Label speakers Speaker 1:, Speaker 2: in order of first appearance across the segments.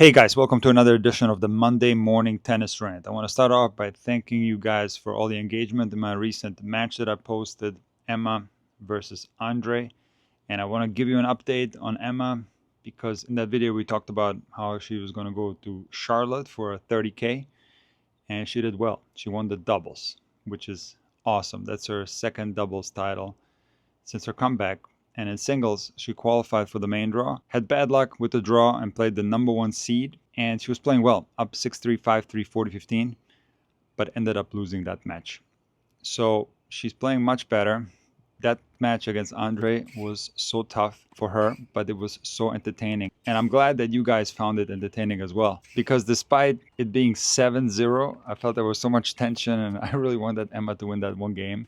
Speaker 1: Hey guys, welcome to another edition of the Monday Morning Tennis Rant. I want to start off by thanking you guys for all the engagement in my recent match that I posted, Emma versus Andree. And I want to give you an update on Emma because in that video we talked about how she was going to go to Charlotte for a 30K, and she did well. She won the doubles, which is awesome. That's her second doubles title since her comeback. And in singles, she qualified for the main draw, had bad luck with the draw, and played the number one seed. And she was playing well, up 6-3, 5-3, 40-15, but ended up losing that match. So she's playing much better. That match against Andree was so tough for her, but it was so entertaining. And I'm glad that you guys found it entertaining as well. Because despite it being 7-0, I felt there was so much tension, and I really wanted Emma to win that one game.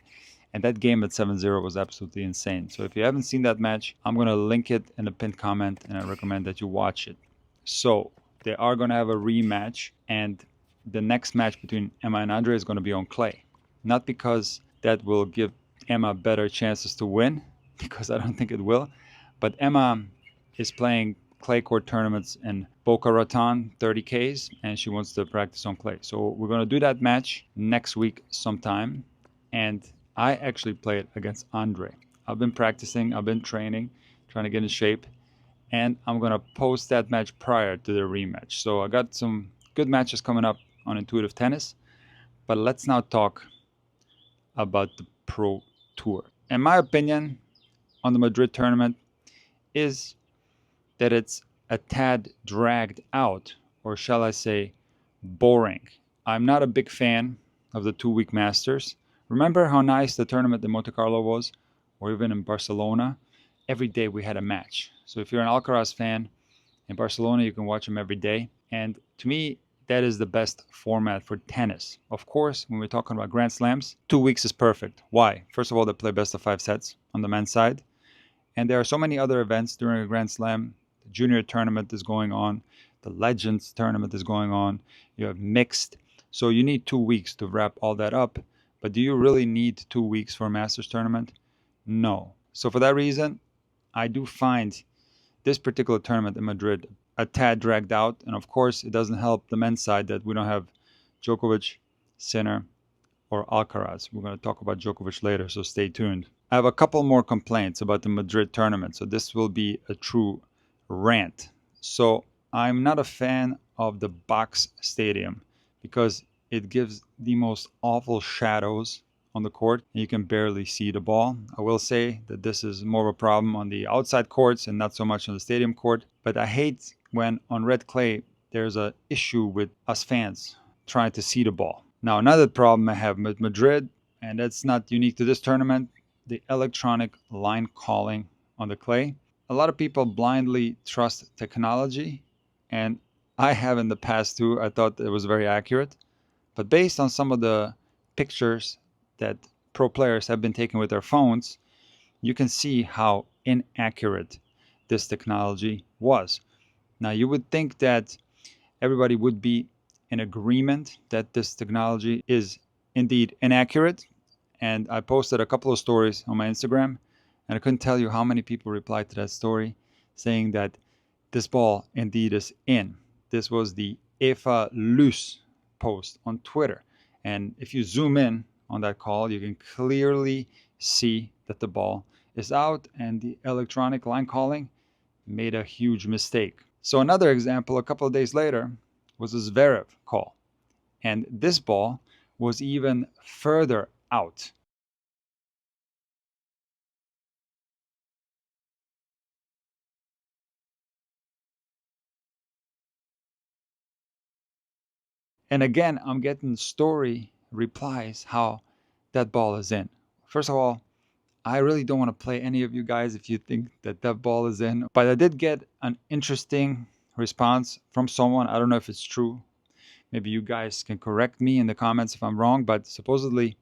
Speaker 1: And that game at 7-0 was absolutely insane. So if you haven't seen that match, I'm going to link it in the pinned comment, and I recommend that you watch it. So they are going to have a rematch, and the next match between Emma and Andree is going to be on clay. Not because that will give Emma better chances to win, because I don't think it will, but Emma is playing clay court tournaments in Boca Raton 30Ks, and she wants to practice on clay. So we're going to do that match next week sometime, and I actually played against Andree. I've been practicing, I've been training, trying to get in shape, and I'm going to post that match prior to the rematch. So I got some good matches coming up on Intuitive Tennis, but let's now talk about the Pro Tour. And my opinion on the Madrid tournament is that it's a tad dragged out, or shall I say, boring. I'm not a big fan of the 2-week Masters. Remember how nice the tournament in Monte Carlo was, or even in Barcelona? Every day we had a match. So if you're an Alcaraz fan in Barcelona, you can watch them every day. And to me, that is the best format for tennis. Of course, when we're talking about Grand Slams, 2 weeks is perfect. Why? First of all, they play best of 5 sets on the men's side. And there are so many other events during a Grand Slam. The junior tournament is going on. The Legends tournament is going on. You have mixed. So you need 2 weeks to wrap all that up. But do you really need 2 weeks for a Masters tournament? No. So for that reason, I do find this particular tournament in Madrid a tad dragged out. And of course, it doesn't help the men's side that we don't have Djokovic, Sinner, or Alcaraz. We're going to talk about Djokovic later, so stay tuned. I have a couple more complaints about the Madrid tournament, so this will be a true rant. So I'm not a fan of the box stadium because it gives the most awful shadows on the court, and you can barely see the ball. I will say that this is more of a problem on the outside courts and not so much on the stadium court, but I hate when on red clay there's an issue with us fans trying to see the ball. Now, another problem I have with Madrid, and that's not unique to this tournament, the electronic line calling on the clay. A lot of people blindly trust technology, and I have in the past too. I thought it was very accurate. But based on some of the pictures that pro players have been taking with their phones, you can see how inaccurate this technology was. Now, you would think that everybody would be in agreement that this technology is indeed inaccurate. And I posted a couple of stories on my Instagram, and I couldn't tell you how many people replied to that story saying that this ball indeed is in. This was the Eva Luz post on Twitter. And if you zoom in on that call, you can clearly see that the ball is out, and the electronic line calling made a huge mistake. So another example, a couple of days later, was a Zverev call. And this ball was even further out. And again, I'm getting story replies how that ball is in. First of all, I really don't want to play any of you guys if you think that that ball is in. But I did get an interesting response from someone. I don't know if it's true. Maybe you guys can correct me in the comments if I'm wrong. But supposedly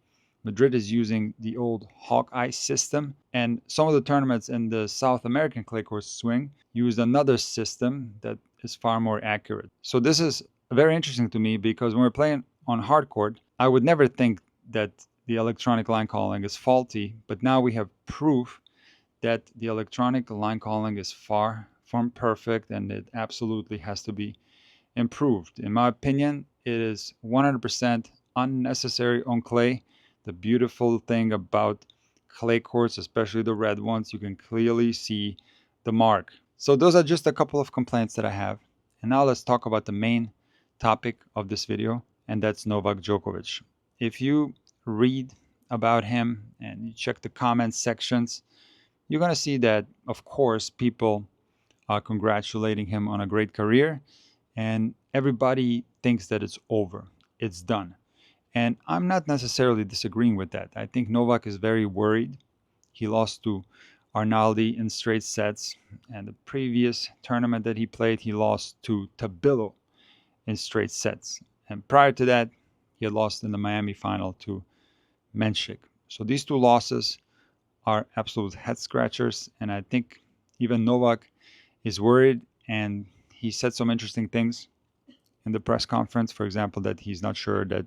Speaker 1: Madrid is using the old Hawkeye system. And some of the tournaments in the South American clay court swing used another system that is far more accurate. So this is very interesting to me because when we're playing on hard court, I would never think that the electronic line calling is faulty, but now we have proof that the electronic line calling is far from perfect, and it absolutely has to be improved. In my opinion, it is 100% unnecessary on clay. The beautiful thing about clay courts, especially the red ones, you can clearly see the mark. So those are just a couple of complaints that I have. And now let's talk about the main topic of this video, and that's Novak Djokovic. If you read about him and you check the comments sections, you're going to see that, of course, people are congratulating him on a great career, and everybody thinks that it's over, it's done. And I'm not necessarily disagreeing with that. I think Novak is very worried. He lost to Arnaldi in straight sets, and the previous tournament that he played, he lost to Tabilo in straight sets. And prior to that, he had lost in the Miami final to Menchik. So these two losses are absolute head scratchers, and I think even Novak is worried, and he said some interesting things in the press conference, for example, that he's not sure that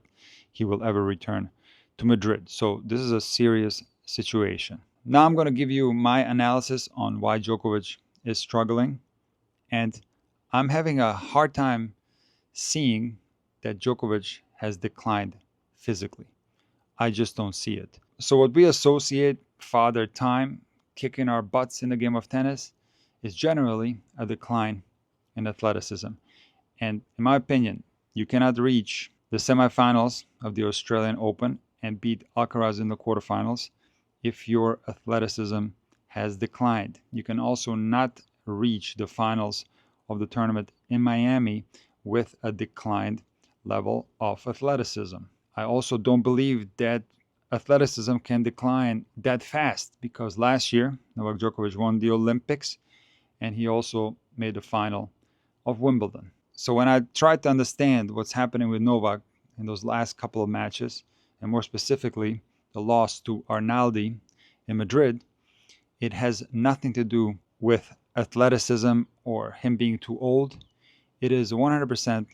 Speaker 1: he will ever return to Madrid. So this is a serious situation. Now I'm going to give you my analysis on why Djokovic is struggling, and I'm having a hard time seeing that Djokovic has declined physically. I just don't see it. So what we associate Father Time kicking our butts in the game of tennis is generally a decline in athleticism. And in my opinion, you cannot reach the semifinals of the Australian Open and beat Alcaraz in the quarterfinals if your athleticism has declined. You can also not reach the finals of the tournament in Miami with a declined level of athleticism. I also don't believe that athleticism can decline that fast, because last year Novak Djokovic won the Olympics and he also made the final of Wimbledon. So when I try to understand what's happening with Novak in those last couple of matches, and more specifically the loss to Arnaldi in Madrid, it has nothing to do with athleticism or him being too old. It is 100%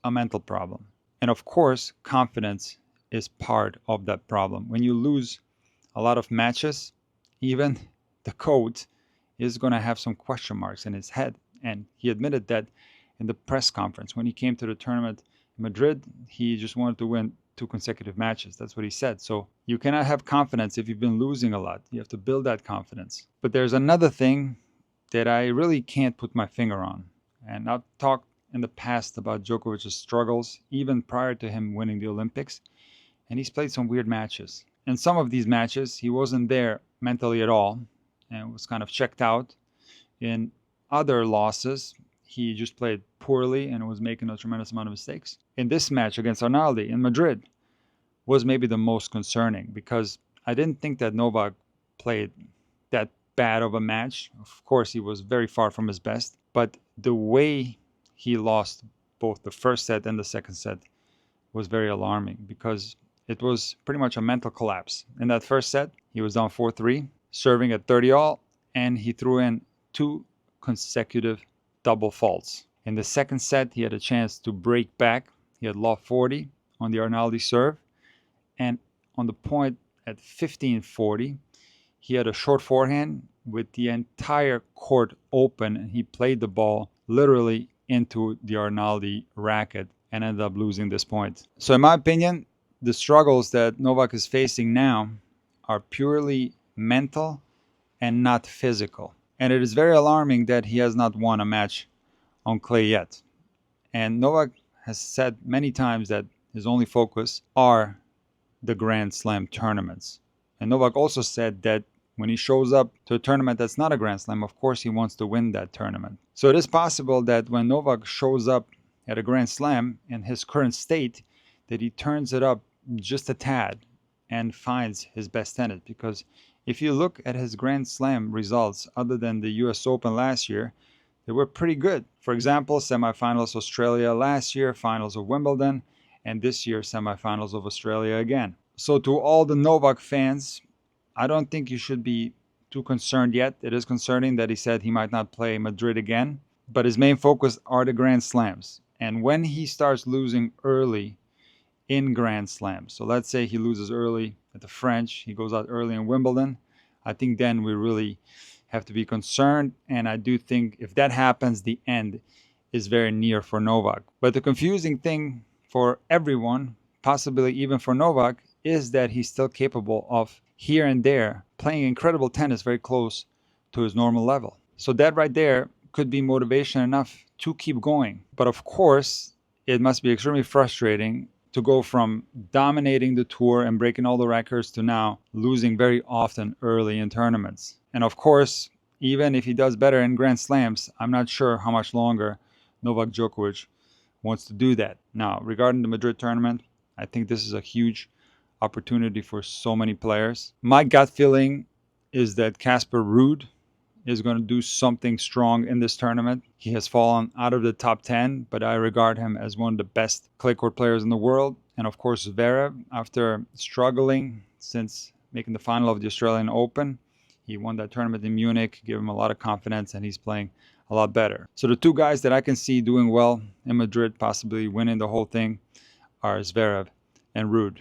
Speaker 1: a mental problem. And of course, confidence is part of that problem. When you lose a lot of matches, even the coach is going to have some question marks in his head. And he admitted that in the press conference. When he came to the tournament in Madrid, he just wanted to win 2 consecutive matches. That's what he said. So you cannot have confidence if you've been losing a lot. You have to build that confidence. But there's another thing that I really can't put my finger on. And I've talked in the past about Djokovic's struggles, even prior to him winning the Olympics. And he's played some weird matches. In some of these matches, he wasn't there mentally at all and was kind of checked out. In other losses, he just played poorly and was making a tremendous amount of mistakes. In this match against Arnaldi in Madrid was maybe the most concerning, because I didn't think that Novak played that bad of a match. Of course, he was very far from his best, but the way he lost both the first set and the second set was very alarming, because it was pretty much a mental collapse. In that first set, he was down 4-3, serving at 30 all, and he threw in 2 consecutive double faults. In the second set, he had a chance to break back. He had lost 40 on the Arnaldi serve, and on the point at 15-40, he had a short forehand with the entire court open, and he played the ball literally into the Arnaldi racket and ended up losing this point. So in my opinion, the struggles that Novak is facing now are purely mental and not physical. And it is very alarming that he has not won a match on clay yet. And Novak has said many times that his only focus are the Grand Slam tournaments. And Novak also said that when he shows up to a tournament that's not a Grand Slam, of course he wants to win that tournament. So it is possible that when Novak shows up at a Grand Slam in his current state, that he turns it up just a tad and finds his best tennis. Because if you look at his Grand Slam results, other than the US Open last year, they were pretty good. For example, semifinals Australia last year, finals of Wimbledon, and this year semifinals of Australia again. So to all the Novak fans, I don't think you should be too concerned yet. It is concerning that he said he might not play Madrid again, but his main focus are the Grand Slams. And when he starts losing early in Grand Slams, so let's say he loses early at the French, he goes out early in Wimbledon, I think then we really have to be concerned. And I do think if that happens, the end is very near for Novak. But the confusing thing for everyone, possibly even for Novak, is that he's still capable of here and there playing incredible tennis very close to his normal level. So that right there could be motivation enough to keep going. But of course, it must be extremely frustrating to go from dominating the tour and breaking all the records to now losing very often early in tournaments. And of course, even if he does better in Grand Slams, I'm not sure how much longer Novak Djokovic wants to do that. Now, regarding the Madrid tournament, I think this is a huge opportunity for so many players. My gut feeling is that Casper Ruud is going to do something strong in this tournament. He has fallen out of the top 10, but I regard him as one of the best clay court players in the world. And of course, Zverev, after struggling since making the final of the Australian Open, he won that tournament in Munich, gave him a lot of confidence, and he's playing a lot better. So the two guys that I can see doing well in Madrid, possibly winning the whole thing, are Zverev and Ruud.